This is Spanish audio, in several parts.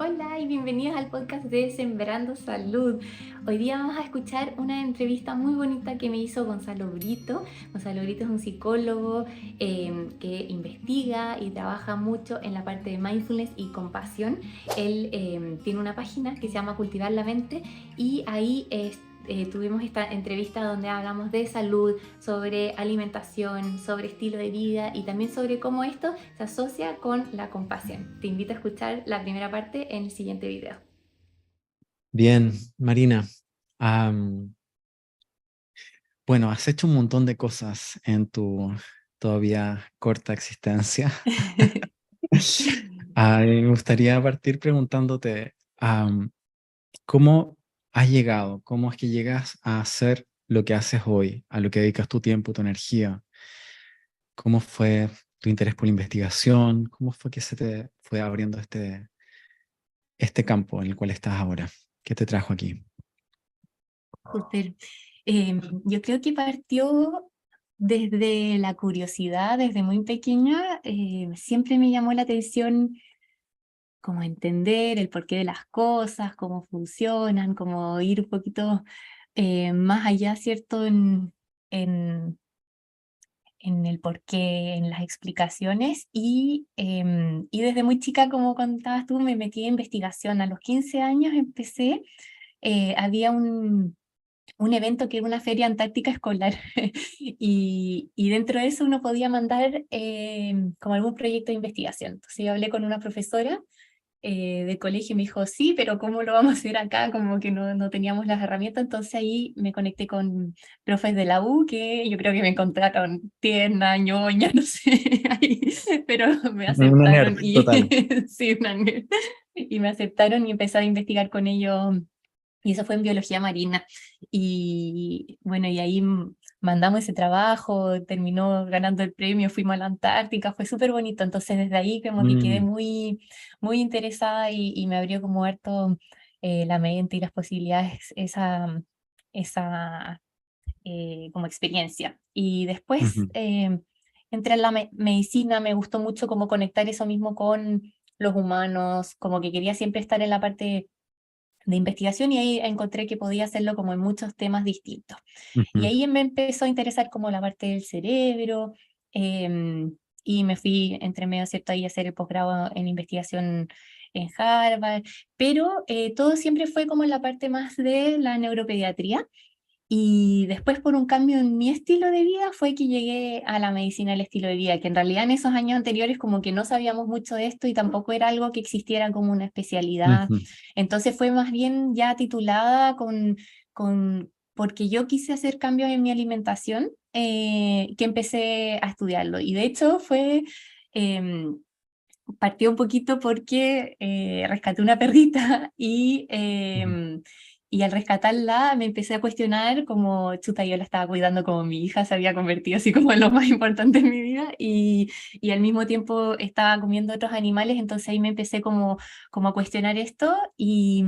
Hola y bienvenidos al podcast de Sembrando Salud. Hoy día vamos a escuchar una entrevista muy bonita que me hizo Gonzalo Brito. Gonzalo Brito es un psicólogo que investiga y trabaja mucho en la parte de mindfulness y compasión. Él tiene una página que se llama Cultivar la Mente y ahí tuvimos esta entrevista donde hablamos de salud, sobre alimentación, sobre estilo de vida y también sobre cómo esto se asocia con la compasión. Te invito a escuchar la primera parte en el siguiente video. Bien, Marina. am, bueno, has hecho un montón de cosas en tu todavía corta existencia. Me gustaría partir preguntándote, ¿cómo has llegado? ¿Cómo es que llegas a hacer lo que haces hoy, a lo que dedicas tu tiempo, tu energía? ¿Cómo fue tu interés por la investigación? ¿Cómo fue que se te fue abriendo este campo en el cual estás ahora? ¿Qué te trajo aquí? Súper. Yo creo que partió desde la curiosidad, desde muy pequeña. Siempre me llamó la atención como entender el porqué de las cosas, cómo funcionan, como ir un poquito más allá, ¿cierto? En, en el porqué, en las explicaciones y desde muy chica, como contabas tú, me metí en investigación. A los 15 años empecé, había un evento que era una feria antártica escolar y dentro de eso uno podía mandar como algún proyecto de investigación. Entonces yo hablé con una profesora de colegio y me dijo, sí, pero ¿cómo lo vamos a hacer acá? Como que no teníamos las herramientas, entonces ahí me conecté con profes de la U que yo creo que me encontraron tierna, ñoña, no sé, ahí, pero me Una nerd aceptaron y total. sí, y me aceptaron y empecé a investigar con ellos y eso fue en biología marina. Y bueno, y ahí mandamos ese trabajo, terminó ganando el premio, fuimos a la Antártica, fue súper bonito. Entonces desde ahí como que quedé Mm, muy interesada y me abrió como harto la mente y las posibilidades, esa como experiencia. Y después ujú. entré en la medicina, me gustó mucho como conectar eso mismo con los humanos, como que quería siempre estar en la parte de investigación y ahí encontré que podía hacerlo como en muchos temas distintos. Y Ujú. ahí me empezó a interesar como la parte del cerebro y me fui entre medio, ¿cierto? Ahí a hacer el posgrado en investigación en Harvard, pero todo siempre fue como en la parte más de la neuropediatría y después por un cambio en mi estilo de vida fue que llegué a la medicina del estilo de vida, que en realidad en esos años anteriores como que no sabíamos mucho de esto y tampoco era algo que existiera como una especialidad. Ujú. Entonces fue más bien ya titulada porque yo quise hacer cambios en mi alimentación que empecé a estudiarlo. Y de hecho em, partió un poquito porque rescaté una perrita Ujú. y al rescatarla me empecé a cuestionar como, chuta, yo la estaba cuidando como mi hija, se había convertido así como en lo más importante en mi vida y al mismo tiempo estaba comiendo otros animales, entonces ahí me empecé como a cuestionar esto y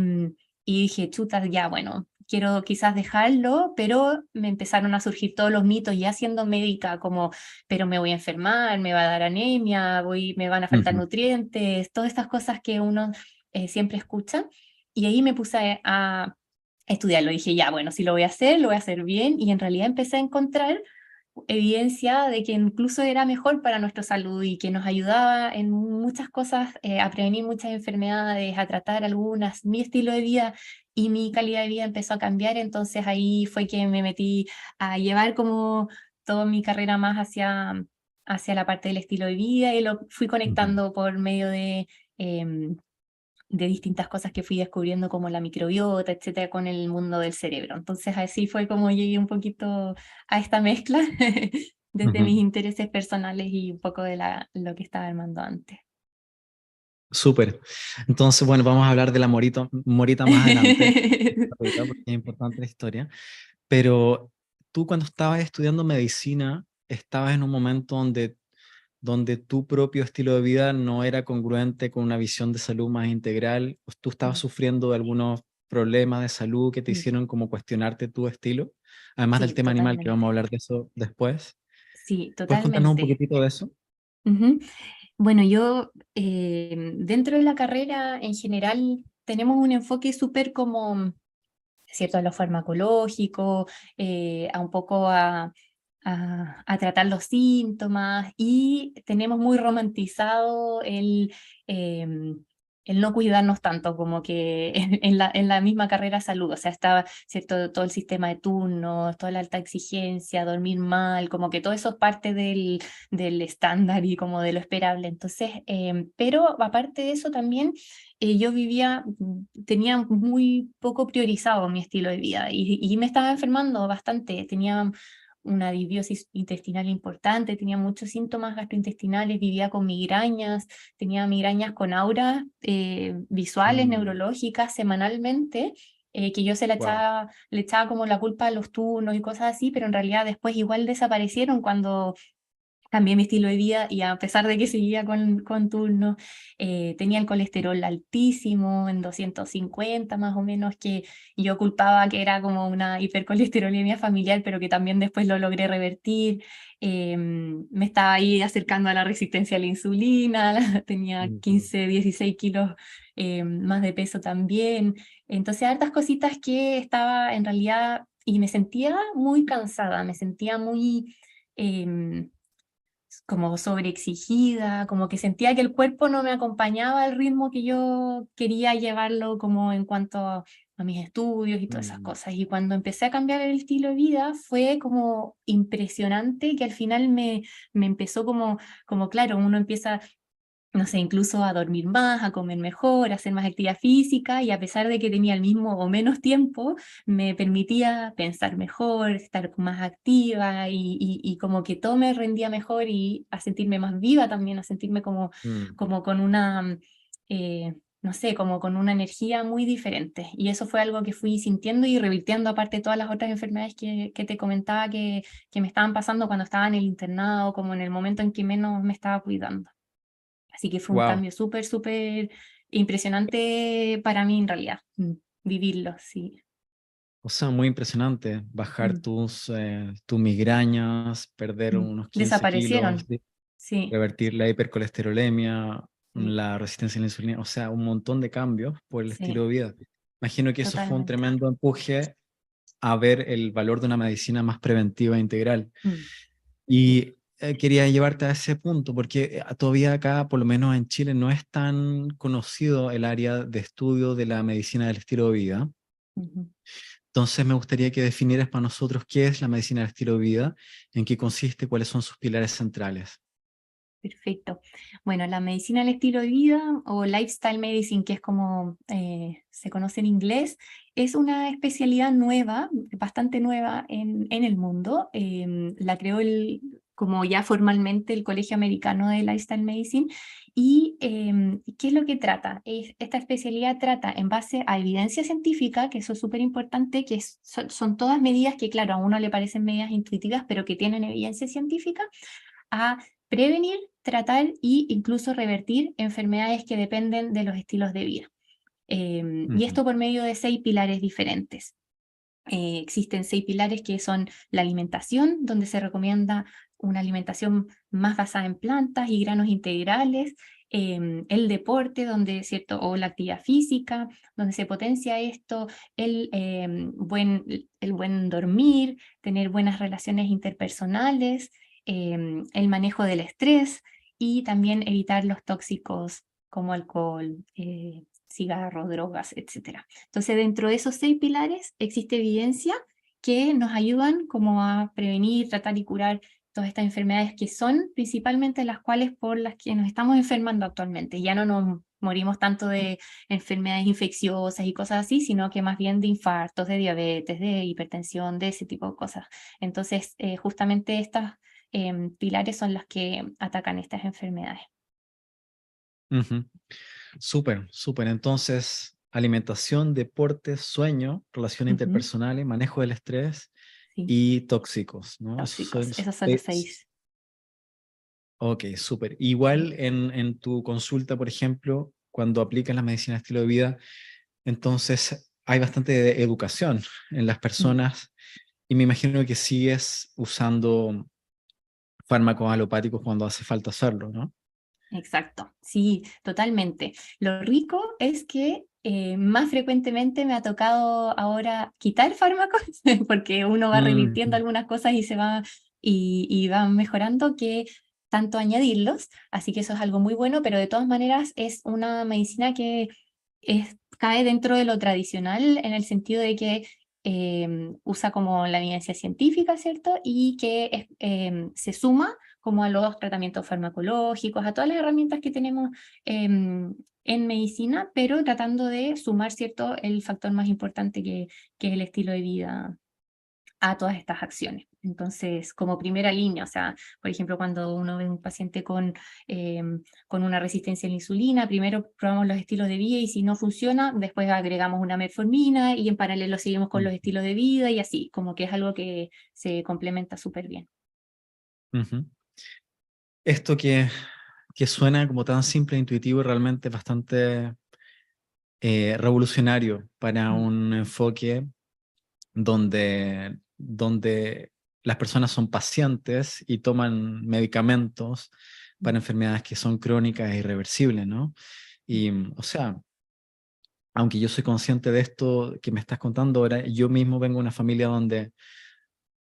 dije, chuta, ya bueno. Quiero quizás dejarlo, pero me empezaron a surgir todos los mitos ya siendo médica, como pero me voy a enfermar, me va a dar anemia, me van a faltar Ujú. nutrientes, todas estas cosas que uno siempre escucha. Y ahí me puse a estudiarlo. Dije, ya, bueno, si lo voy a hacer bien. Y en realidad empecé a encontrar evidencia de que incluso era mejor para nuestra salud y que nos ayudaba en muchas cosas, a prevenir muchas enfermedades, a tratar algunas. Mi estilo de vida y mi calidad de vida empezó a cambiar, entonces ahí fue que me metí a llevar como toda mi carrera más hacia la parte del estilo de vida y lo fui Ujú. conectando por medio de distintas cosas que fui descubriendo como la microbiota, etcétera, con el mundo del cerebro. Entonces así fue como llegué un poquito a esta mezcla desde mis Ujú. intereses personales y un poco de lo que estaba armando antes. Súper. Entonces, bueno, vamos a hablar de la Morita más adelante, porque es importante la historia. Pero tú cuando estabas estudiando medicina, estabas en un momento donde tu propio estilo de vida no era congruente con una visión de salud más integral. Pues tú estabas Mm, sufriendo de algunos problemas de salud que te mm, hicieron como cuestionarte tu estilo, además del sí, tema animal, que totalmente. vamos a hablar de eso después. Sí, ¿Puedes contarnos un totalmente. poquitito de eso? Ujú. Bueno, yo dentro de la carrera en general tenemos un enfoque súper como, ¿cierto?, a lo farmacológico, a un poco a tratar los síntomas y tenemos muy romantizado el no cuidarnos tanto como que en la misma carrera de salud, o sea, está, ¿cierto?, todo el sistema de turnos, toda la alta exigencia, dormir mal, como que todo eso es parte del estándar y como de lo esperable. Entonces, pero aparte de eso también yo tenía muy poco priorizado mi estilo de vida y me estaba enfermando bastante. Tenía una disbiosis intestinal importante, tenía muchos síntomas gastrointestinales, vivía con migrañas, tenía migrañas con auras visuales, neurológicas semanalmente. Que yo Wow. le echaba como la culpa a los turnos y cosas así, pero en realidad después igual desaparecieron cuando cambié mi estilo de vida y a pesar de que seguía con turno, tenía el colesterol altísimo, en 250 más o menos, que yo culpaba que era como una hipercolesterolemia familiar, pero que también después lo logré revertir. Me estaba ahí acercando a la resistencia a la insulina, tenía 15, 16 kilos más de peso también. Entonces, hartas cositas que estaba en realidad, y me sentía muy cansada, me sentía muy... em, como sobreexigida, como que sentía que el cuerpo no me acompañaba al ritmo que yo quería llevarlo como en cuanto a mis estudios y todas esas Mm, cosas. Y cuando empecé a cambiar el estilo de vida fue como impresionante que al final me empezó como claro, uno empieza, no sé, incluso a dormir más, a comer mejor, a hacer más actividad física y a pesar de que tenía el mismo o menos tiempo, me permitía pensar mejor, estar más activa y como que todo me rendía mejor y a sentirme más viva también, a sentirme mm. como con una, no sé, como con una energía muy diferente. Y eso fue algo que fui sintiendo y revirtiendo aparte de todas las otras enfermedades que te comentaba que me estaban pasando cuando estaba en el internado, como en el momento en que menos me estaba cuidando. Así que fue un Wow. cambio súper, súper impresionante para mí en realidad, vivirlo, sí. O sea, muy impresionante bajar Mm, tus migrañas, perder mm. unos 15 kilos, Desaparecieron, sí, revertir la hipercolesterolemia, sí, la resistencia a la insulina, o sea, un montón de cambios por el estilo sí, de vida. Imagino que eso fue un totalmente. tremendo empuje a ver el valor de una medicina más preventiva e integral. Mm, Y quería llevarte a ese punto, porque todavía acá, por lo menos en Chile, no es tan conocido el área de estudio de la medicina del estilo de vida. ujú. Entonces me gustaría que definieras para nosotros qué es la medicina del estilo de vida, en qué consiste, cuáles son sus pilares centrales. Perfecto. Bueno, la medicina del estilo de vida o lifestyle medicine, que es como se conoce en inglés, es una especialidad nueva, bastante nueva en el mundo. La creó como ya formalmente el Colegio Americano de Lifestyle Medicine. ¿Y qué es lo que trata? Esta especialidad trata en base a evidencia científica, que eso es súper importante, que son todas medidas que, claro, a uno le parecen medidas intuitivas, pero que tienen evidencia científica a prevenir, tratar e incluso revertir enfermedades que dependen de los estilos de vida. Y Ujú, esto por medio de 6 pilares diferentes. Existen 6 pilares que son la alimentación, donde se recomienda una alimentación más basada en plantas y granos integrales, el deporte, donde, ¿cierto? O la actividad física, donde se potencia esto, el buen dormir, tener buenas relaciones interpersonales, el manejo del estrés y también evitar los tóxicos como alcohol, cigarros, drogas, etcétera. Entonces, dentro de esos 6 pilares existe evidencia que nos ayudan como a prevenir, tratar y curar todas estas enfermedades que son principalmente las cuales por las que nos estamos enfermando actualmente. Ya no nos morimos tanto de enfermedades infecciosas y cosas así, sino que más bien de infartos, de diabetes, de hipertensión, de ese tipo de cosas. Entonces, justamente estas pilares son los que atacan estas enfermedades. ujú. Súper, súper. Entonces, alimentación, deporte, sueño, relaciones Ujú, interpersonales, manejo del estrés sí, y tóxicos, ¿no? Esos son tóxicos, los esos son los seis. 6. Ok, súper. Sí. Igual en tu consulta, por ejemplo, cuando aplicas la medicina de estilo de vida, entonces hay bastante educación en las Mm. personas y me imagino que sigues usando fármacos alopáticos cuando hace falta hacerlo, ¿no? Exacto, sí, totalmente. Lo rico es que más frecuentemente me ha tocado ahora quitar fármacos, porque uno va revirtiendo Mm, algunas cosas y se va y va mejorando, que tanto añadirlos. Así que eso es algo muy bueno, pero de todas maneras es una medicina que cae dentro de lo tradicional en el sentido de que usa como la evidencia científica, ¿cierto? Y que se suma como a los tratamientos farmacológicos, a todas las herramientas que tenemos en medicina, pero tratando de sumar, ¿cierto?, el factor más importante que es el estilo de vida a todas estas acciones. Entonces, como primera línea, o sea, por ejemplo, cuando uno ve un paciente con una resistencia a la insulina, primero probamos los estilos de vida y si no funciona, después agregamos una metformina y en paralelo seguimos con los mm, estilos de vida y así, como que es algo que se complementa súper bien. ujú. Esto que suena como tan simple e intuitivo, realmente bastante revolucionario para Mm. un enfoque donde las personas son pacientes y toman medicamentos para enfermedades que son crónicas e irreversibles, ¿no? Y, o sea, aunque yo soy consciente de esto que me estás contando ahora, yo mismo vengo de una familia donde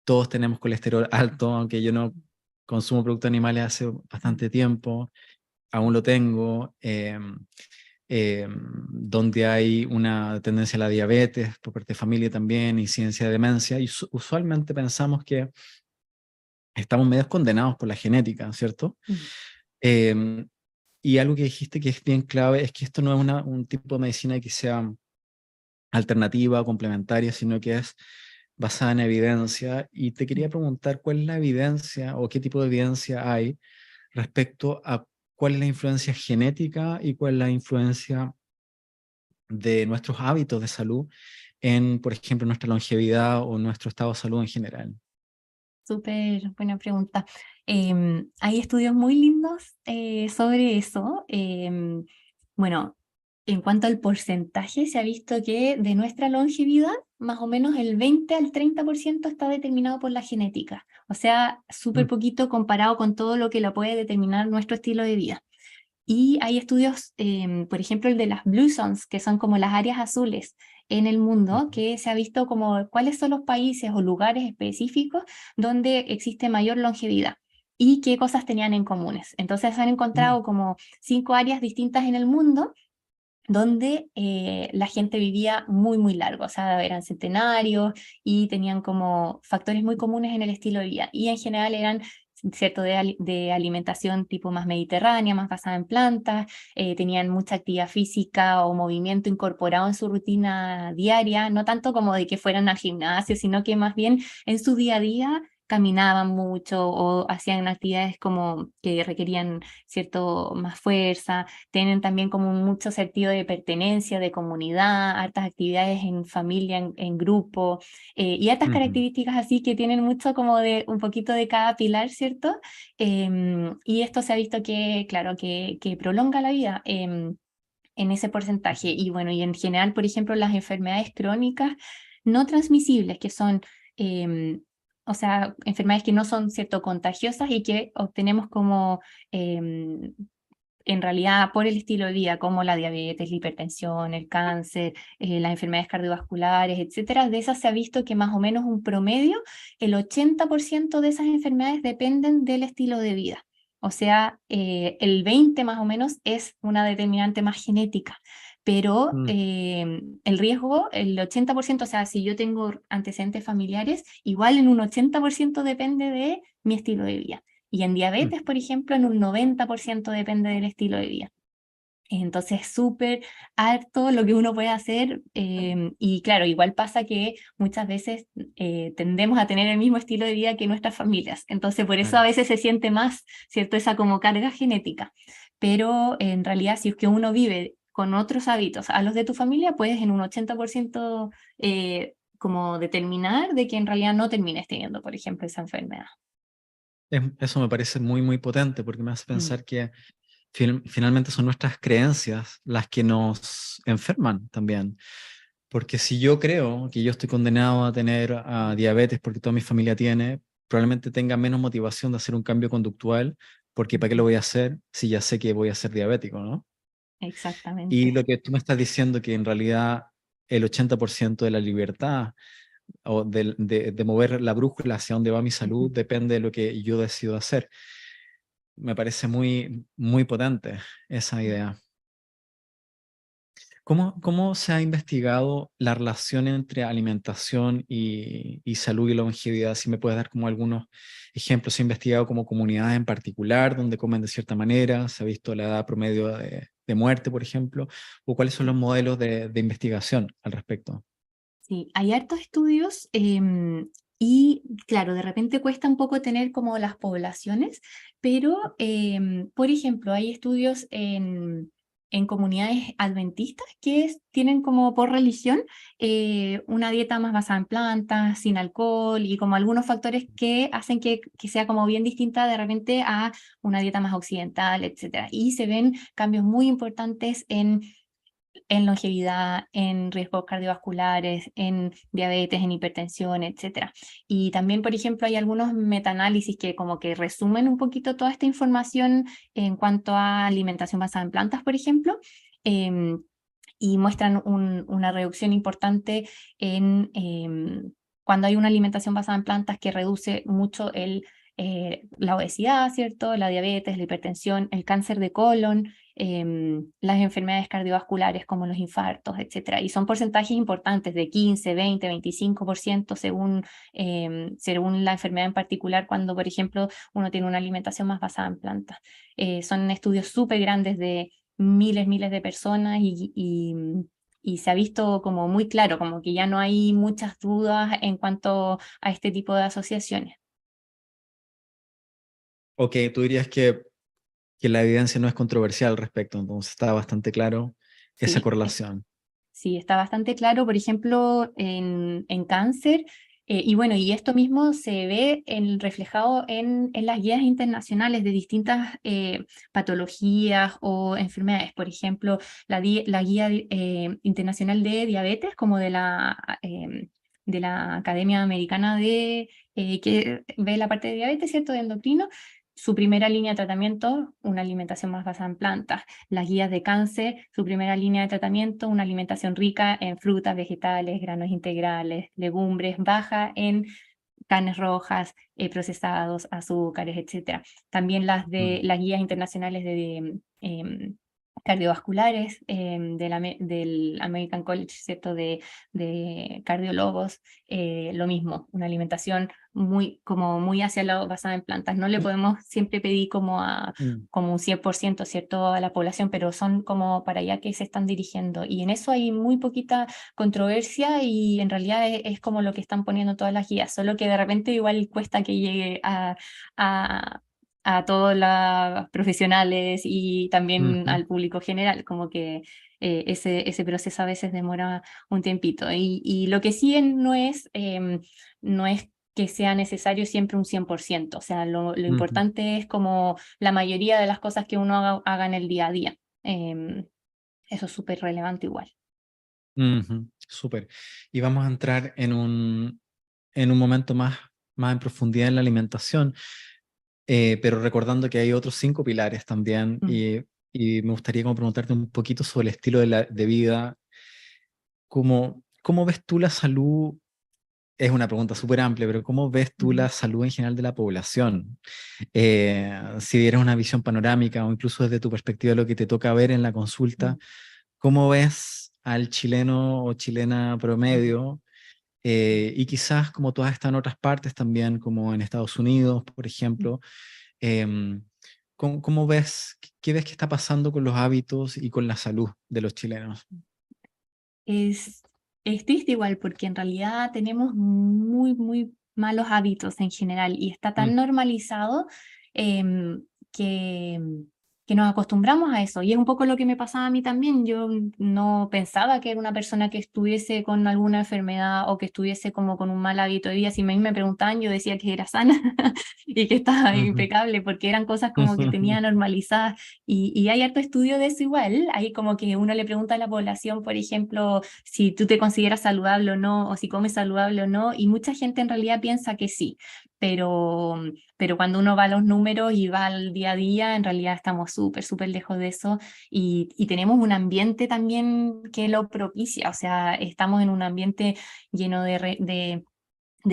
todos tenemos colesterol alto, aunque yo no consumo productos animales hace Mm. bastante tiempo, aún lo tengo. Donde hay una tendencia a la diabetes por parte de familia también, incidencia de demencia, y usualmente pensamos que estamos medio condenados por la genética, ¿cierto? Mm. Eh, y algo que dijiste que es bien clave es que esto no es un tipo de medicina que sea alternativa o complementaria, sino que es basada en evidencia. Y te quería Mm. preguntar cuál es la evidencia o qué tipo de evidencia hay respecto a cuál es la influencia genética y cuál es la influencia de nuestros hábitos de salud en, por ejemplo, nuestra longevidad o nuestro estado de salud en general. Súper buena pregunta. Hay estudios muy lindos sobre eso. Bueno, en cuanto al porcentaje, se ha visto que de nuestra longevidad, más o menos el 20 al 30% está determinado por la genética. O sea, súper Mm, poquito comparado con todo lo que la puede determinar nuestro estilo de vida. Y hay estudios, por ejemplo, el de las Blue Zones, que son como las áreas azules en el mundo, ujú, que se ha visto como cuáles son los países o lugares específicos donde existe mayor longevidad y qué cosas tenían en comunes. Entonces han mm, encontrado como 5 áreas distintas en el mundo donde la gente vivía muy, muy largo, o sea, eran centenarios y tenían como factores muy comunes en el estilo de vida. Y en general eran, cierto, de alimentación tipo más mediterránea, más basada en plantas, tenían mucha actividad física o movimiento incorporado en su rutina diaria, no tanto como de que fueran al gimnasio, sino que más bien en su día a día caminaban mucho o hacían actividades como que requerían cierto más fuerza, tienen también como mucho sentido de pertenencia, de comunidad, hartas actividades en familia, en grupo, y hartas ujú, características así que tienen mucho como de un poquito de cada pilar, ¿cierto? Y esto se ha visto que, claro, que prolonga la vida. En ese porcentaje. Y bueno, y en general, por ejemplo, las enfermedades crónicas no transmisibles, que son, o sea, enfermedades que no son, cierto, contagiosas y que obtenemos como en realidad por el estilo de vida, como la diabetes, la hipertensión, el cáncer, las enfermedades cardiovasculares, etcétera, de esas se ha visto que más o menos un promedio, el 80% de esas enfermedades dependen del estilo de vida. O sea, el 20 más o menos es una determinante más genética, pero mm, el riesgo, el 80%, o sea, si yo tengo antecedentes familiares, igual en un 80% depende de mi estilo de vida. Y en mm, diabetes, por ejemplo, en un 90% depende del estilo de vida. Entonces, súper harto lo que uno puede hacer. Y claro, igual pasa que muchas veces tendemos a tener el mismo estilo de vida que nuestras familias. Entonces, por eso a claro. veces se siente más, ¿cierto? Esa como carga genética. Pero en realidad, si es que uno vive con otros hábitos a los de tu familia, puedes en un 80% como determinar de que en realidad no termines teniendo, por ejemplo, esa enfermedad. Eso me parece muy, muy potente porque me hace Mm. pensar que finalmente son nuestras creencias las que nos enferman también. Porque si yo creo que yo estoy condenado a tener diabetes porque toda mi familia tiene, probablemente tenga menos motivación de hacer un cambio conductual porque ¿para qué lo voy a hacer si ya sé que voy a ser diabético, ¿no? Y Exactamente. lo que tú me estás diciendo que en realidad el 80% de la libertad o de mover la brújula hacia dónde va mi salud Ujú. depende de lo que yo decido hacer. Me parece muy, muy potente esa idea. ¿Cómo se ha investigado la relación entre alimentación y salud y longevidad? Si me puedes dar como algunos ejemplos. ¿Se ha investigado como comunidades en particular donde comen de cierta manera? ¿Se ha visto la edad promedio de muerte, por ejemplo? ¿O cuáles son los modelos de investigación al respecto? Sí, hay hartos estudios y claro, de repente cuesta un poco tener como las poblaciones, pero por ejemplo, hay estudios en comunidades adventistas que tienen como por religión una dieta más basada en plantas, sin alcohol y como algunos factores que hacen que sea como bien distinta de repente a una dieta más occidental, etcétera. Y se ven cambios muy importantes en longevidad, en riesgos cardiovasculares, en diabetes, en hipertensión, etcétera. Y también, por ejemplo, hay algunos metaanálisis que como que resumen un poquito toda esta información en cuanto a alimentación basada en plantas, por ejemplo, y muestran una reducción importante en cuando hay una alimentación basada en plantas que reduce mucho la obesidad, ¿cierto? La diabetes, la hipertensión, el cáncer de colon, las enfermedades cardiovasculares como los infartos, etcétera. Y son porcentajes importantes de 15, 20, 25% según la enfermedad en particular, cuando, por ejemplo, uno tiene una alimentación más basada en plantas. Son estudios súper grandes de miles de personas y se ha visto como muy claro, como que ya no hay muchas dudas en cuanto a este tipo de asociaciones. Ok, tú dirías que la evidencia no es controversial al respecto, entonces está bastante claro esa Sí, correlación. sí, está bastante claro, por ejemplo, en cáncer, y bueno, y esto mismo se ve reflejado en las guías internacionales de distintas patologías o enfermedades. Por ejemplo, la guía internacional de diabetes, como de la Academia Americana que ve la parte de diabetes, ¿cierto? De endocrino. Su primera línea de tratamiento, una alimentación más basada en plantas. Las guías de cáncer, su primera línea de tratamiento, una alimentación rica en frutas, vegetales, granos integrales, legumbres, baja en carnes rojas, procesados, azúcares, etcétera. También Mm, las guías internacionales de cardiovasculares del American College, ¿cierto? De cardiólogos, lo mismo, una alimentación como muy hacia lo basada en plantas. No le podemos siempre pedir mm, como un 100%, ¿cierto? A la población, pero son como para allá que se están dirigiendo. Y en eso hay muy poquita controversia y en realidad es como lo que están poniendo todas las guías, solo que de repente igual cuesta que llegue a, a todos los profesionales y también ujú, al público general, como que ese proceso a veces demora un tiempito. Y lo que sí no es que sea necesario siempre un 100%, o sea, lo ujú, importante es como la mayoría de las cosas que uno haga en el día a día. Eso es súper relevante igual. ujú. Súper. Y vamos a entrar en un momento más en profundidad en la alimentación, pero recordando que hay otros 5 pilares también Mm, y me gustaría como preguntarte un poquito sobre el estilo de vida. ¿Cómo ves tú la salud? Es una pregunta súper amplia, pero ¿cómo ves tú mm, la salud en general de la población? Si dieras una visión panorámica o incluso desde tu perspectiva lo que te toca ver en la consulta, mm, ¿cómo ves al chileno o chilena mm, promedio? Y quizás como todas están en otras partes también, como en Estados Unidos, por mm. ejemplo, em, ¿cómo ves, qué ves que está pasando con los hábitos y con la salud de los chilenos? Es, es triste igual porque en realidad tenemos muy malos hábitos en general y está Mm, tan normalizado em, que, que nos acostumbramos a eso. Y es un poco lo que me pasaba a mí también. Yo no pensaba que era una persona que estuviese con alguna enfermedad o que estuviese como con un mal hábito de vida. Si a mí me preguntaban, yo decía que era sana y que estaba ujú, impecable porque eran cosas como que ujú, tenía normalizadas y hay harto estudio de eso igual. Hay como que uno le pregunta a la población, por ejemplo, si tú te consideras saludable o no, o si comes saludable o no, y mucha gente en realidad piensa que sí. pero cuando uno va a los números y va al día a día, en realidad estamos súper, súper lejos de eso y tenemos un ambiente también que lo propicia, o sea, estamos en un ambiente lleno de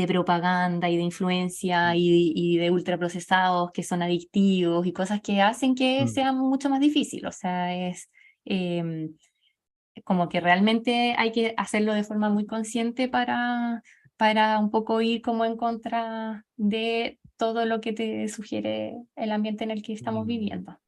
propaganda y de influencia y de ultraprocesados que son adictivos y cosas que hacen que Mm. sea mucho más difícil, o sea, es... em, como que realmente hay que hacerlo de forma muy consciente para un poco ir como en contra de todo lo que te sugiere el ambiente en el que estamos Mm. viviendo.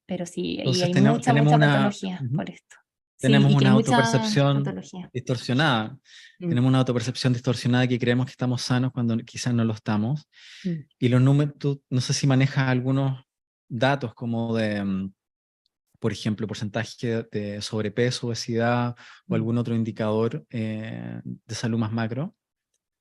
Pero sí, y Entonces hay mucha, tenemos mucha una, patología ujú, por esto. Sí, tenemos y que hay una mucha autopercepción patología. distorsionada. Mm, Tenemos una autopercepción distorsionada que creemos que estamos sanos cuando quizás no lo estamos. mm, Y los números, tú no sé si manejas algunos datos como de, por ejemplo, porcentaje de sobrepeso, obesidad o mm. algún otro indicador de salud más macro.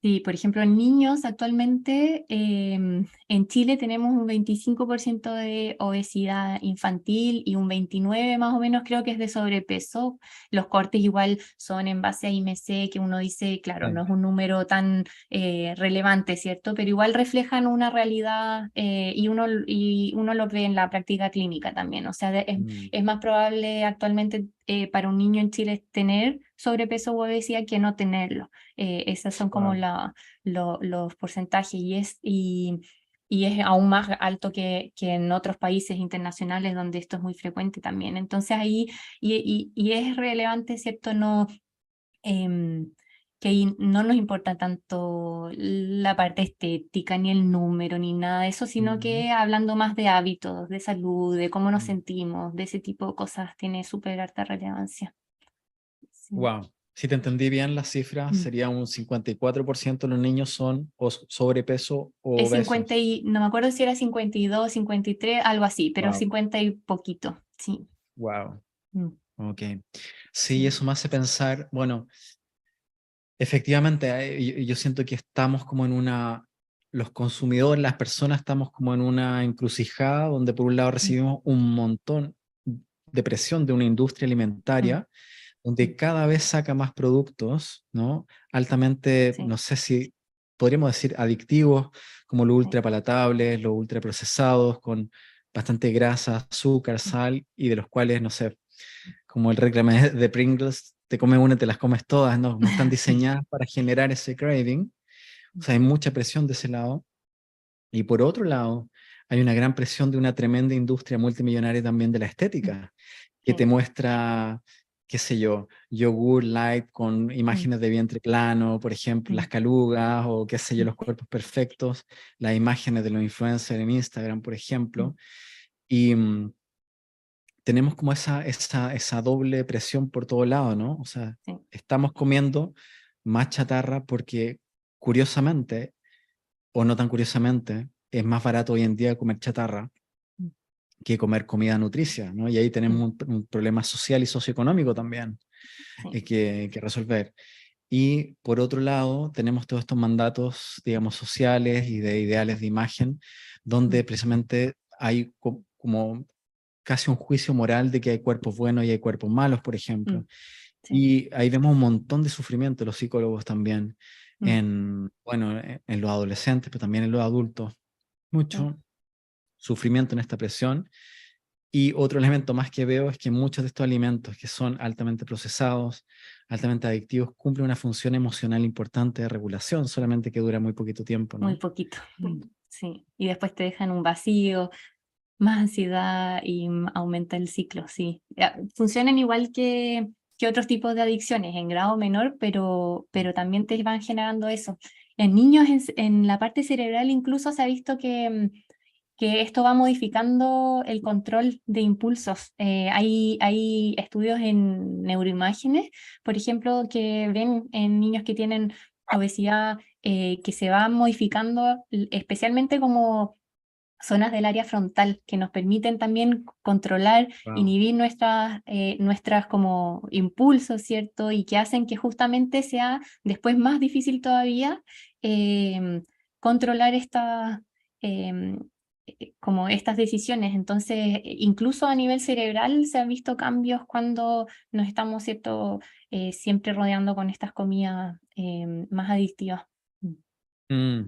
Sí, por ejemplo, en niños actualmente en Chile tenemos un 25% de obesidad infantil y un 29% más o menos creo que es de sobrepeso. Los cortes igual son en base a IMC, que uno dice, claro, no Sí. es un número tan relevante, ¿cierto? Pero igual reflejan una realidad y uno lo ve en la práctica clínica también. O sea, Mm. es más probable actualmente para un niño en Chile tener sobrepeso u obesidad que no tenerlo. Esos son como Wow. los porcentajes y es aún más alto que en otros países internacionales donde esto es muy frecuente también. Entonces ahí, y es relevante, ¿cierto? No, em, que ahí no nos importa tanto la parte estética, ni el número, ni nada de eso, sino Mm. que hablando más de hábitos, de salud, de cómo nos sentimos, de ese tipo de cosas, tiene súper alta relevancia. Sí. Wow. Si te entendí bien, las cifras Mm. sería un 54% de los niños son sobrepeso o Es 50 obesos. y, no me acuerdo si era 52, 53, algo así, pero Wow. 50 y poquito, sí. Wow. Mm, Ok. Sí, sí. eso me hace pensar, bueno, efectivamente, yo siento que estamos como en una, los consumidores, las personas estamos como en una encrucijada donde por un lado Mm, recibimos un montón de presión de una industria mm, alimentaria mm, donde cada vez saca más productos, ¿no? Altamente, sí, no sé si podríamos decir adictivos, como los sí, ultrapalatables, los ultraprocesados, con bastante grasa, azúcar, mm, sal, y de los cuales, no sé, como el reclame de Pringles, te comes una y te las comes todas, ¿no? No están sí. diseñadas para generar ese craving. O Mm, sea, hay mucha presión de ese lado. Y por otro lado, hay una gran presión de una tremenda industria multimillonaria también de la mm, estética, que te sí, muestra, qué sé yo, yogur light con mm, imágenes de vientre plano, por ejemplo, las mm, calugas o qué sé yo, mm, los cuerpos perfectos, las imágenes de los influencers en Instagram, por mm, ejemplo. Y tenemos como esa doble presión por todo lado, ¿no? O sea, sí, estamos comiendo más chatarra porque curiosamente, o no tan curiosamente, es más barato hoy en día comer chatarra mm, que comer comida nutricia, ¿no? Y ahí mm, tenemos un problema social y socioeconómico también sí, que resolver. Y por otro lado, tenemos todos estos mandatos, digamos, sociales y de ideales de imagen, mm, donde precisamente hay como casi un juicio moral de que hay cuerpos buenos y hay cuerpos malos, por mm, ejemplo. sí, Y ahí vemos un montón de sufrimiento, los psicólogos también, mm, bueno, en los adolescentes, pero también en los adultos. sí, Mucho sufrimiento en esta presión. Y otro elemento más que veo es que muchos de estos alimentos que son altamente procesados, altamente adictivos, cumplen una función emocional importante de regulación, solamente que dura muy poquito tiempo, muy ¿no? poquito. Sí, y después te dejan un vacío, más ansiedad y aumenta el ciclo, sí. Funcionan igual que otros tipos de adicciones, en grado menor, pero también te van generando eso. En niños, en la parte cerebral incluso se ha visto que esto va modificando el control de impulsos. Hay estudios en neuroimágenes, por ejemplo, que ven en niños que tienen obesidad, que se va modificando especialmente como zonas del área frontal que nos permiten también controlar, Wow. inhibir nuestras como impulsos, ¿cierto? Y que hacen que justamente sea después más difícil todavía controlar em, como estas decisiones. Entonces, incluso a nivel cerebral se han visto cambios cuando nos estamos, ¿cierto? Siempre rodeando con estas comidas más adictivas. Mm.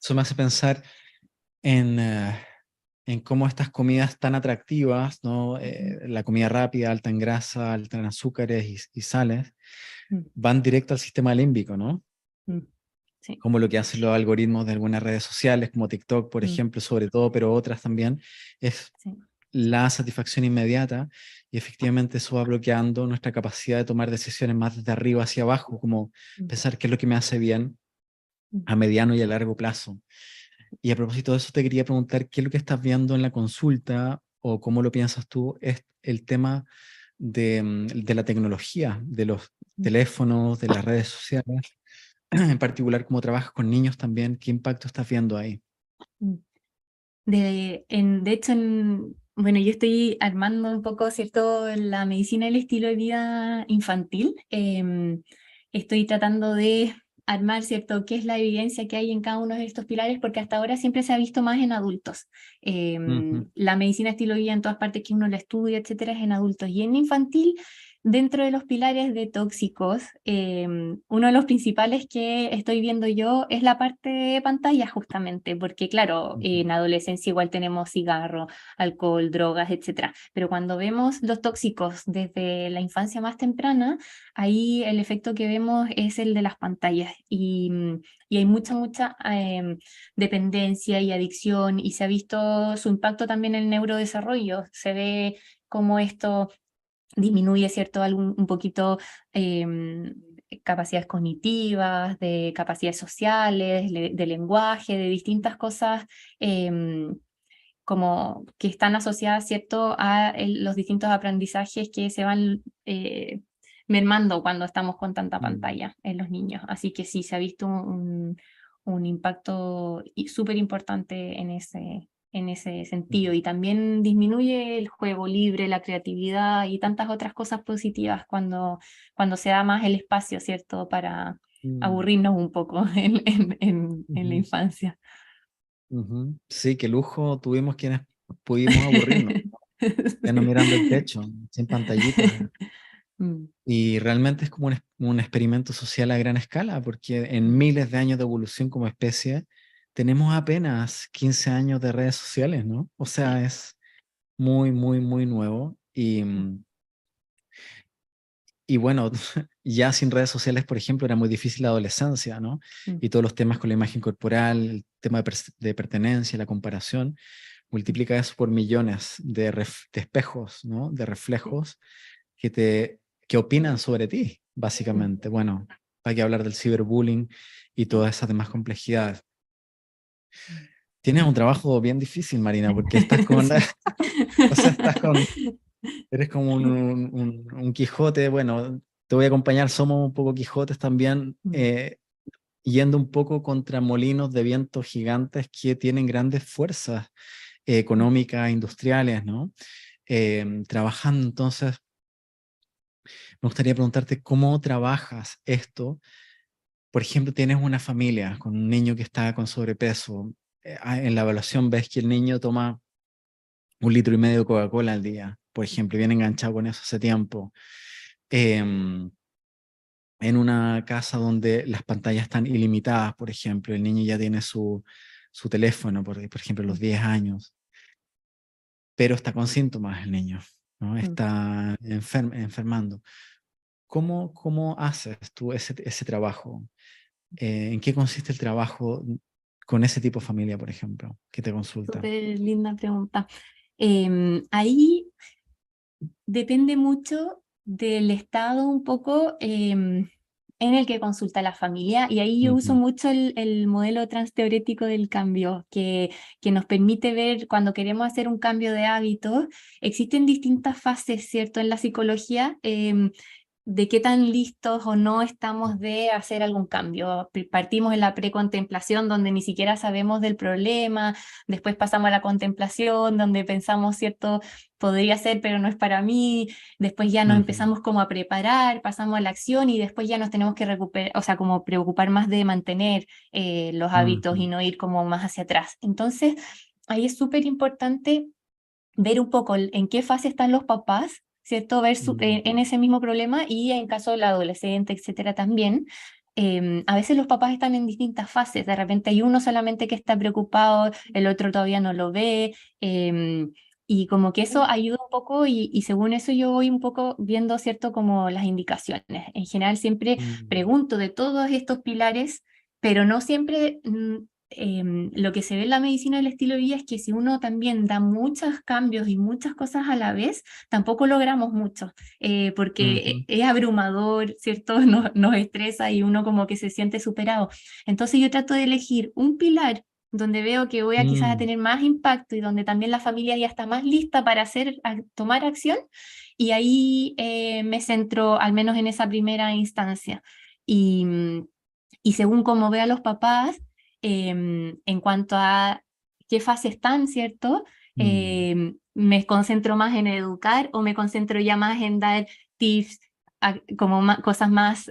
Eso me hace pensar en, en cómo estas comidas tan atractivas, ¿no? La comida rápida, alta en grasa, alta en azúcares y sales, Mm, van directo al sistema límbico, ¿no? mm, sí, Como lo que hacen los algoritmos de algunas redes sociales, como TikTok, por mm, ejemplo, sobre todo, pero otras también, es sí, la satisfacción inmediata y efectivamente eso va bloqueando nuestra capacidad de tomar decisiones más desde arriba hacia abajo, como mm, pensar qué es lo que me hace bien mm, a mediano y a largo plazo. Y a propósito de eso, te quería preguntar qué es lo que estás viendo en la consulta o cómo lo piensas tú, es el tema de la tecnología, de los mm, teléfonos, de las redes sociales, en particular cómo trabajas con niños también, qué impacto estás viendo ahí. mm. De hecho, bueno, yo estoy armando un poco, ¿cierto?, la medicina y el estilo de vida infantil. Estoy tratando de armar, ¿cierto?, qué es la evidencia que hay en cada uno de estos pilares, porque hasta ahora siempre se ha visto más en adultos. Ujú, La medicina estilo de vida en todas partes que uno la estudia, etcétera, es en adultos. Y en infantil, dentro de los pilares de tóxicos, uno de los principales que estoy viendo yo es la parte de pantalla justamente, porque claro, ujú, en adolescencia igual tenemos cigarro, alcohol, drogas, etcétera, pero cuando vemos los tóxicos desde la infancia más temprana, ahí el efecto que vemos es el de las pantallas y hay mucha dependencia y adicción y se ha visto su impacto también en el neurodesarrollo, se ve como esto disminuye, ¿cierto?, un poquito capacidades cognitivas, de capacidades sociales, de lenguaje, de distintas cosas como que están asociadas, ¿cierto?, a los distintos aprendizajes que se van mermando cuando estamos con tanta mm, pantalla en los niños. Así que sí, se ha visto un impacto súper importante en ese sentido. Y también disminuye el juego libre, la creatividad y tantas otras cosas positivas cuando se da más el espacio, ¿cierto?, para mm, aburrirnos un poco en la ujú, infancia. ujú. Sí, qué lujo tuvimos quienes pudimos aburrirnos, ya no Sí. mirando el techo, sin pantallitas. Mm, Y realmente es como un experimento social a gran escala, porque en mm, miles de años de evolución como especie, tenemos apenas 15 años de redes sociales, ¿no? O sí. sea, es muy, muy, muy nuevo. Mm, Y bueno, ya sin redes sociales, por ejemplo, era muy difícil la adolescencia, ¿no? mm, Y todos los temas con la imagen corporal, el tema de pertenencia, la comparación, mm, multiplica eso por millones de espejos, ¿no? De sí. reflejos que opinan sobre ti, Mm, básicamente. Bueno, hay que hablar del ciberbullying y sí. todas esas demás complejidades. Mm. Tienes un trabajo bien difícil, Marina, porque estás con, Sí. o sea, eres como un Quijote. Bueno, te voy a acompañar, somos un poco Quijotes también, Mm, yendo un poco contra molinos de viento gigantes que tienen grandes fuerzas mm, económicas, industriales, ¿no? Trabajando entonces. Me gustaría preguntarte cómo trabajas esto. Por ejemplo, tienes una familia con un niño que está con sobrepeso. En la evaluación ves que el niño toma 1,5 litros de Coca-Cola al día, por ejemplo, y viene enganchado con eso hace tiempo. Em, en una casa donde las pantallas están ilimitadas, por ejemplo, el niño ya tiene su teléfono, por ejemplo, a mm, los 10 años, pero está con síntomas el niño, ¿no? mm. Está enfermando. ¿Cómo haces tú ese trabajo? ¿En qué consiste el trabajo con ese tipo de familia, por ejemplo, que te consulta? Súper linda pregunta. Ahí depende mucho del estado un poco en el que consulta la familia y ahí yo uso Ujú, mucho el modelo transteorético del cambio que nos permite ver cuando queremos hacer un cambio de hábitos. Existen distintas fases, ¿cierto? En la psicología. De qué tan listos o no estamos de hacer algún cambio. Partimos en la precontemplación donde ni siquiera sabemos del problema, después pasamos a la contemplación donde pensamos, cierto, podría ser, pero no es para mí, después ya nos ujú, empezamos como a preparar, pasamos a la acción y después ya nos tenemos que recuperar, o sea, como preocupar más de mantener los hábitos y ujú, no ir como más hacia atrás. Entonces, ahí es súper importante ver un poco en qué fase están los papás, ¿cierto? Ver en ujú, ese mismo problema y en caso del adolescente, etcétera, también. A veces los papás están en distintas fases, de repente hay uno solamente que está preocupado, el otro todavía no lo ve, y como que eso ayuda un poco y según eso yo voy un poco viendo, ¿cierto? Como las indicaciones. En general siempre Mm, pregunto de todos estos pilares, pero no siempre lo que se ve en la medicina del estilo de vida es que si uno también da muchos cambios y muchas cosas a la vez, tampoco logramos mucho, porque ujú, es abrumador, ¿cierto? Nos estresa y uno como que se siente superado. Entonces yo trato de elegir un pilar donde veo que voy a quizás a mm, tener más impacto y donde también la familia ya está más lista para tomar acción, y ahí me centro al menos en esa primera instancia. Y, y según como veo a los papás, en cuanto a qué fase están, ¿cierto? mm, Me concentro más en educar o me concentro ya más en dar tips, como cosas más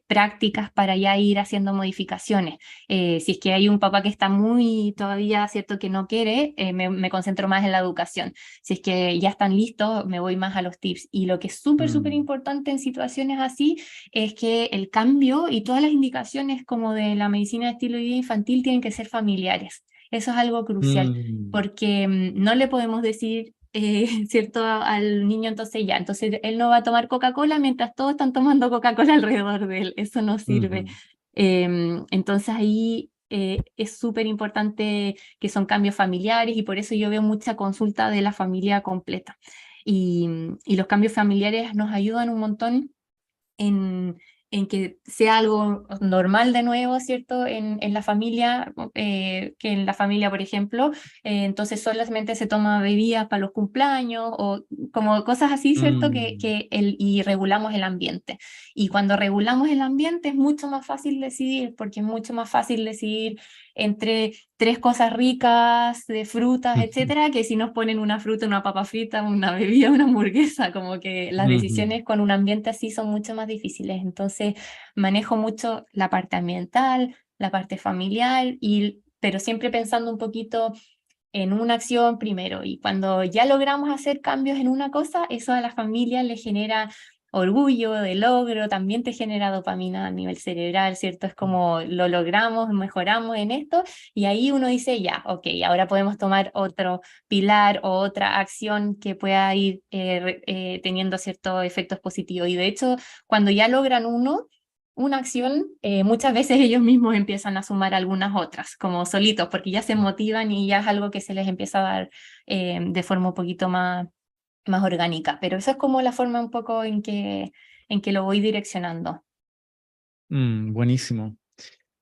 prácticas para ya ir haciendo modificaciones. Si es que hay un papá que está muy todavía, ¿cierto? Que no quiere, me concentro más en la educación. Si es que ya están listos, me voy más a los tips. Y lo que es súper, súper mm, importante en situaciones así es que el cambio y todas las indicaciones como de la medicina de estilo de vida infantil tienen que ser familiares. Eso es algo crucial, mm, porque no le podemos decir, ¿cierto?, al niño entonces ya, entonces él no va a tomar Coca-Cola mientras todos están tomando Coca-Cola alrededor de él. Eso no sirve. ujú, Entonces ahí es súper importante que son cambios familiares y por eso yo veo mucha consulta de la familia completa. Y los cambios familiares nos ayudan un montón en, en que sea algo normal de nuevo, ¿cierto? En la familia, que en la familia, por ejemplo, entonces solamente se toma bebidas para los cumpleaños o como cosas así, ¿cierto? mm, Y regulamos el ambiente. Y cuando regulamos el ambiente es mucho más fácil decidir, porque es mucho más fácil decidir entre tres cosas ricas de frutas, ujú, etcétera, que si nos ponen una fruta, una papa frita, una bebida, una hamburguesa, como que las ujú, decisiones con un ambiente así son mucho más difíciles. Entonces manejo mucho la parte ambiental, la parte familiar, pero siempre pensando un poquito en una acción primero. Y cuando ya logramos hacer cambios en una cosa, eso a la familia le genera orgullo de logro, también te genera dopamina a nivel cerebral, ¿cierto? Es como lo logramos, mejoramos en esto, y ahí uno dice, ya, ok, ahora podemos tomar otro pilar o otra acción que pueda ir teniendo ciertos efectos positivos. Y de hecho, cuando ya logran una acción, muchas veces ellos mismos empiezan a sumar algunas otras, como solitos, porque ya se motivan y ya es algo que se les empieza a dar de forma un poquito más orgánica. Pero eso es como la forma un poco en que lo voy direccionando. buenísimo.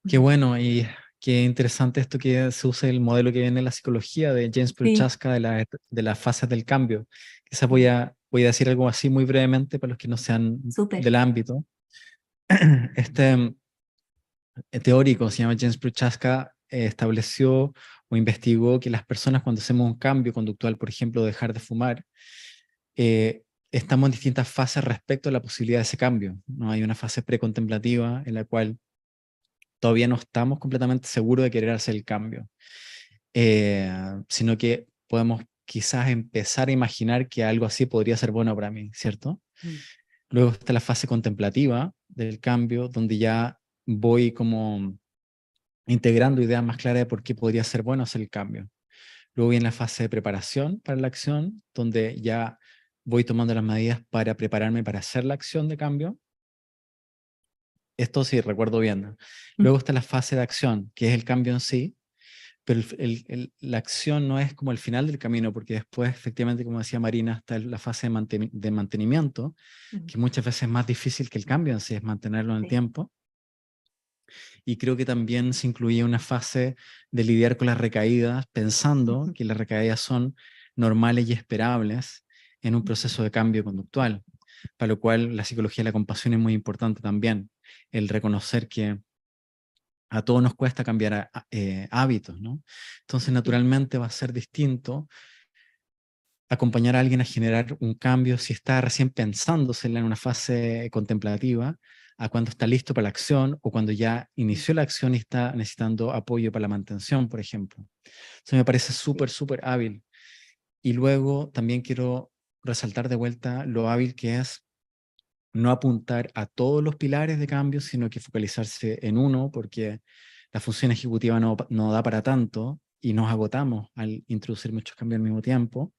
Qué Ujú. bueno y qué interesante esto que se use el modelo que viene en la psicología de James Sí, Prochaska de las fases del cambio. Quizás sí, voy a decir algo así muy brevemente para los que no sean súper. del ámbito. Este teórico se llama James Prochaska, estableció o investigó que las personas cuando hacemos un cambio conductual, por ejemplo, dejar de fumar, estamos en distintas fases respecto a la posibilidad de ese cambio, ¿no? Hay una fase precontemplativa en la cual todavía no estamos completamente seguros de querer hacer el cambio, sino que podemos quizás empezar a imaginar que algo así podría ser bueno para mí, ¿cierto? Mm. Luego está la fase contemplativa del cambio, donde ya voy como integrando ideas más claras de por qué podría ser bueno hacer el cambio. Luego viene la fase de preparación para la acción, donde ya voy tomando las medidas para prepararme para hacer la acción de cambio. Esto sí, recuerdo bien, ¿no? Mm. Luego está la fase de acción, que es el cambio en sí, pero la acción no es como el final del camino, porque después, efectivamente, como decía Marina, está la fase de mantenimiento, Mm. que muchas veces es más difícil que el cambio en sí, es mantenerlo en el Sí. tiempo. Y creo que también se incluía una fase de lidiar con las recaídas, pensando Ujú. que las recaídas son normales y esperables en un Ujú. proceso de cambio conductual, para lo cual la psicología de la compasión es muy importante también, el reconocer que a todos nos cuesta cambiar hábitos, ¿no? Entonces, Sí. naturalmente va a ser distinto acompañar a alguien a generar un cambio si está recién pensándosela en una fase contemplativa, a cuando está listo para la acción o cuando ya Mm. inició la acción y está necesitando apoyo para la mantención, por ejemplo. Eso me parece súper, Sí. súper hábil. Y luego también quiero resaltar de vuelta lo hábil que es no apuntar a todos los pilares de cambio, sino que focalizarse en uno, porque la función ejecutiva no da para tanto y nos agotamos al introducir muchos cambios al mismo tiempo.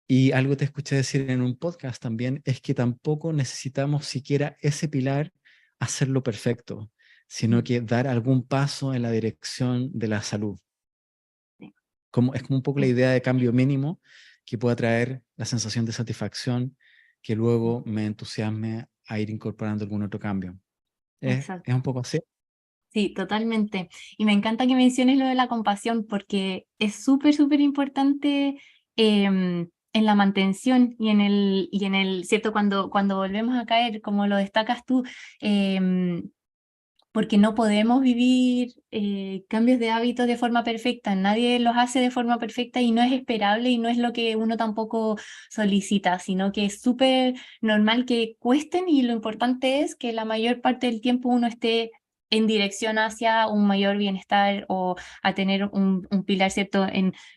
Y algo te escuché decir en un podcast también, es que tampoco necesitamos siquiera ese pilar hacerlo perfecto, sino que dar algún paso en la dirección de la salud. Es como un poco la idea de cambio mínimo que pueda traer la sensación de satisfacción que luego me entusiasme a ir incorporando algún otro cambio. ¿Es un Exacto. poco así? Sí, totalmente. Y me encanta que menciones lo de la compasión porque es súper, súper importante en la mantención y en el, ¿cierto? Cuando volvemos a caer, como lo destacas tú, em, porque no podemos vivir cambios de hábitos de forma perfecta, nadie los hace de forma perfecta y no es esperable y no es lo que uno tampoco solicita, sino que es súper normal que cuesten y lo importante es que la mayor parte del tiempo uno esté en dirección hacia un mayor bienestar o a tener un pilar, ¿cierto?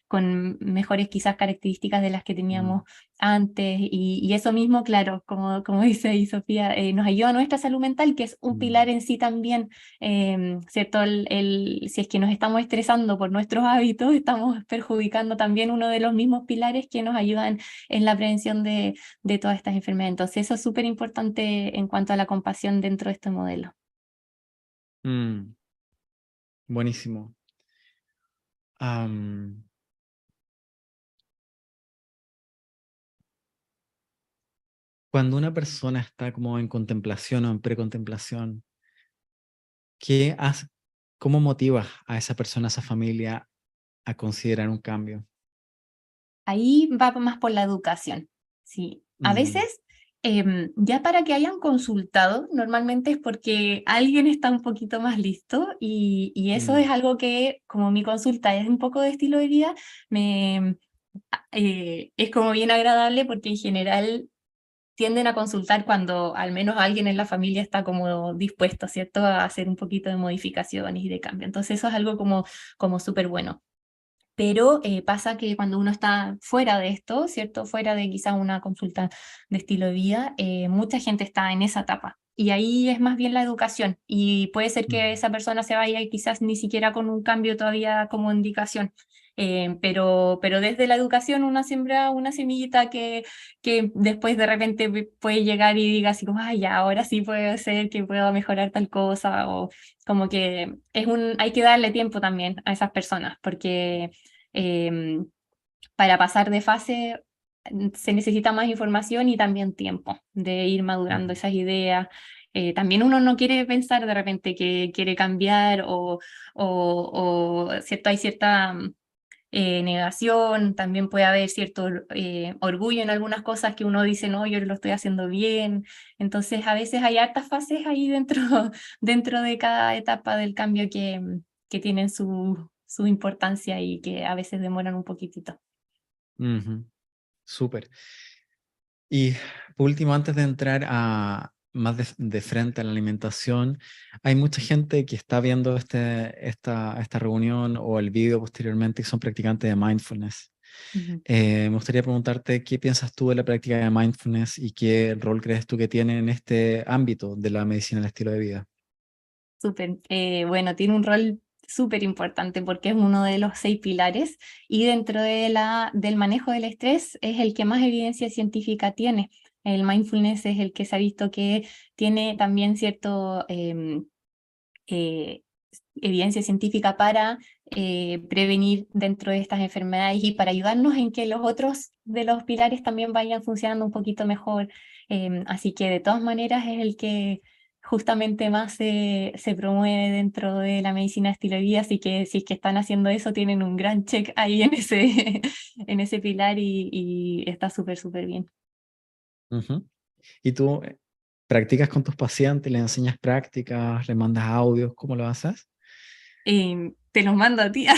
Con mejores quizás características de las que teníamos Mm, antes y eso mismo, claro, como dice ahí Sofía, nos ayuda a nuestra salud mental, que es un mm, pilar en sí también, ¿cierto? Si es que nos estamos estresando por nuestros hábitos, estamos perjudicando también uno de los mismos pilares que nos ayudan en la prevención de todas estas enfermedades. Entonces eso es súper importante en cuanto a la compasión dentro de este modelo. mm, buenísimo. Am, Cuando una persona está como en contemplación o en precontemplación, ¿qué hace, cómo motivas a esa persona, a esa familia a considerar un cambio? Ahí va más por la educación. Sí, a Mm, veces ya para que hayan consultado, normalmente es porque alguien está un poquito más listo y eso es mm, algo que, como mi consulta es un poco de estilo de vida, me, es como bien agradable porque en general tienden a consultar cuando al menos alguien en la familia está como dispuesto, ¿cierto?, a hacer un poquito de modificaciones y de cambio. Entonces eso es algo como súper bueno. Pero pasa que cuando uno está fuera de esto, ¿cierto? Fuera de quizás una consulta de estilo de vida, mucha gente está en esa etapa. Y ahí es más bien la educación. Y puede ser que mm, esa persona se vaya y quizás ni siquiera con un cambio todavía como indicación. Pero desde la educación uno siembra una semillita que después de repente puede llegar y diga así como, ay, ya, ahora sí puede ser que pueda mejorar tal cosa. O como que hay que darle tiempo también a esas personas, porque Em, para pasar de fase se necesita más información y también tiempo de ir madurando mm, esas ideas. También uno no quiere pensar de repente que quiere cambiar ¿cierto? Hay cierta negación, también puede haber cierto orgullo en algunas cosas que uno dice, no, yo lo estoy haciendo bien. Entonces, a veces hay hartas fases ahí dentro, dentro de cada etapa del cambio que tienen su importancia y que a veces demoran un poquitito. ujú. Súper. Y por último, antes de entrar a más de frente a la alimentación, hay mucha gente que está viendo esta reunión o el vídeo posteriormente que son practicantes de mindfulness. Ujú. Me gustaría preguntarte qué piensas tú de la práctica de mindfulness y qué rol crees tú que tiene en este ámbito de la medicina del estilo de vida. Súper. Bueno, tiene un rol súper importante porque es uno de los 6 pilares y dentro del manejo del estrés es el que más evidencia científica tiene. El mindfulness es el que se ha visto que tiene también cierto eh, evidencia científica para prevenir dentro de estas enfermedades y para ayudarnos en que los otros de los pilares también vayan funcionando un poquito mejor. Así que de todas maneras es el que justamente más se promueve dentro de la medicina de estilo de vida, así que si es que están haciendo eso, tienen un gran check ahí en ese, en ese pilar y está súper, súper bien. Ujú. ¿Y tú practicas con tus pacientes, les enseñas prácticas, les mandas audios? ¿Cómo lo haces? Te los mando a ti, a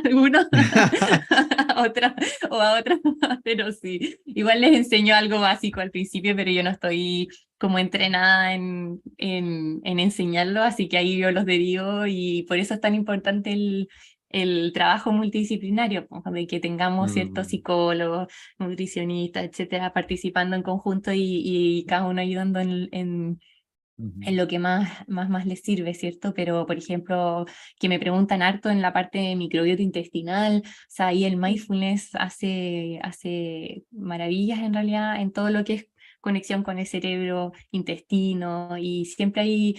algunos, a otra, o a otra, pero sí, igual les enseño algo básico al principio, pero yo no estoy como entrenada en enseñarlo, así que ahí yo los derivo y por eso es tan importante el trabajo multidisciplinario, pues, de que tengamos ciertos Mm, psicólogos, nutricionistas, etcétera, participando en conjunto y cada uno ayudando en ujú. lo que más les sirve, ¿cierto? Pero, por ejemplo, que me preguntan harto en la parte de microbiota intestinal, o sea, ahí el mindfulness hace maravillas en realidad en todo lo que es conexión con el cerebro, intestino, y siempre ahí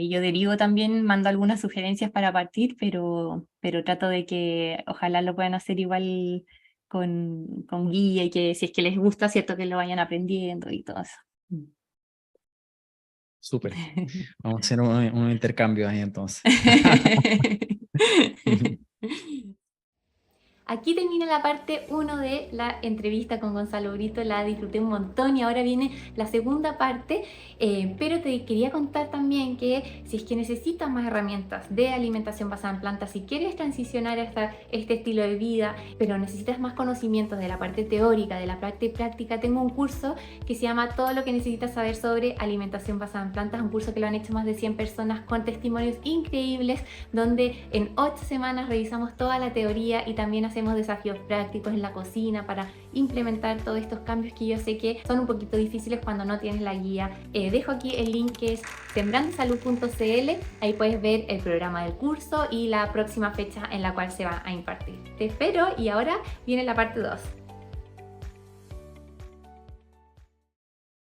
yo derivo también, mando algunas sugerencias para partir, pero trato de que ojalá lo puedan hacer igual con guía y que si es que les gusta, ¿cierto? Que lo vayan aprendiendo y todo eso. Súper. Vamos a hacer un intercambio ahí entonces. Aquí termina la parte 1 de la entrevista con Gonzalo Brito, la disfruté un montón y ahora viene la segunda parte, pero te quería contar también que si es que necesitas más herramientas de alimentación basada en plantas, si quieres transicionar hasta este estilo de vida, pero necesitas más conocimientos de la parte teórica, de la parte práctica, tengo un curso que se llama Todo lo que necesitas saber sobre alimentación basada en plantas, un curso que lo han hecho más de 100 personas con testimonios increíbles, donde en 8 semanas revisamos toda la teoría y también hacemos desafíos prácticos en la cocina para implementar todos estos cambios que yo sé que son un poquito difíciles cuando no tienes la guía. Dejo aquí el link que es sembrandosalud.cl, ahí puedes ver el programa del curso y la próxima fecha en la cual se va a impartir. Te espero y ahora viene la parte 2.